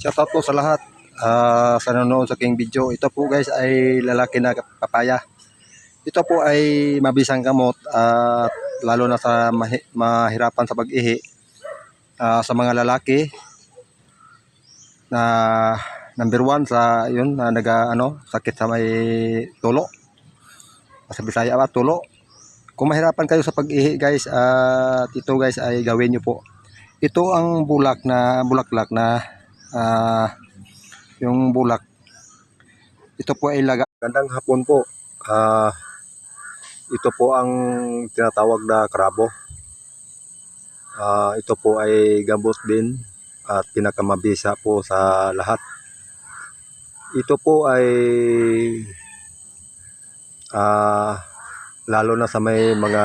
Shoutout po sa lahat sa nanonood sa aking video. Ito po guys ay lalaki na papaya. Ito po ay mabisang gamot at lalo na sa mahirapan sa pag-ihi sa mga lalaki na number 1 sa yun na sakit sa may tulo. Sa Bisaya ba tulo. Kung mahirapan kayo sa pag-ihi guys, ito guys ay gawin niyo po. Ito ang bulaklak na yung bulak. Ito po ay laga. Gandang hapon po. Ito po ang tinatawag na krabo. Ito po ay gambot din at pinakamabisa po sa lahat. Ito po ay lalo na sa may mga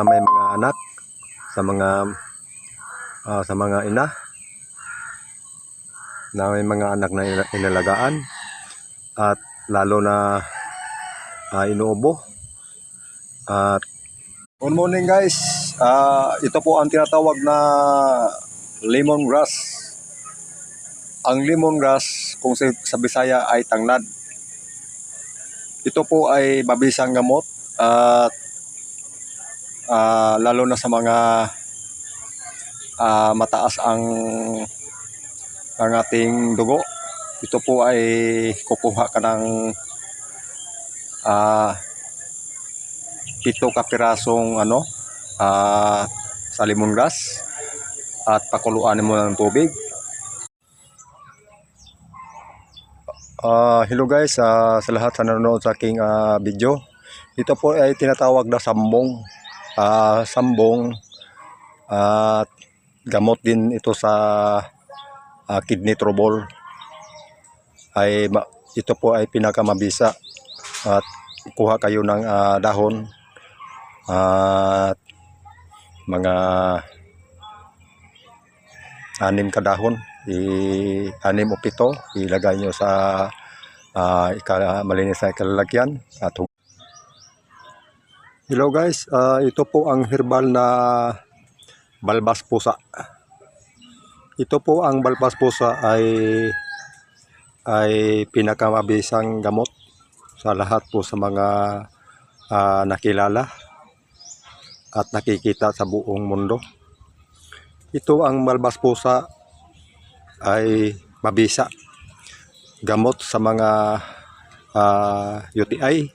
may mga anak, sa mga ina na may mga anak na inalagaan at lalo na inuubo. At good morning guys, ito po ang tinatawag na lemongrass. Ang lemongrass kung sa Bisaya ay tangnad. Ito po ay mabisang gamot at lalo na sa mga mataas ang ating dugo. Ito po ay kukuha ka ng 7 kapirasong sa lemongrass at pakuluan mo ng tubig. Hello guys, sa lahat sa nanonood sa aking video. Ito po ay tinatawag na sambong. Sambong at gamot din ito sa kidney trouble. Ito po ay pinakamabisa at kuha kayo ng dahon at mga 6 kadahon, 6 o 7 ilagay nyo sa malinis na kalalagyan. Hello guys, ito po ang herbal na balbas pusa. Ito po ang balbas pusa ay pinakamabisang gamot sa lahat po sa mga nakilala at nakikita sa buong mundo. Ito ang balbas pusa ay mabisa. Gamot sa mga UTI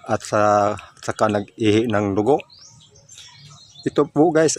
at saka nag-ihi ng dugo. Ito po guys,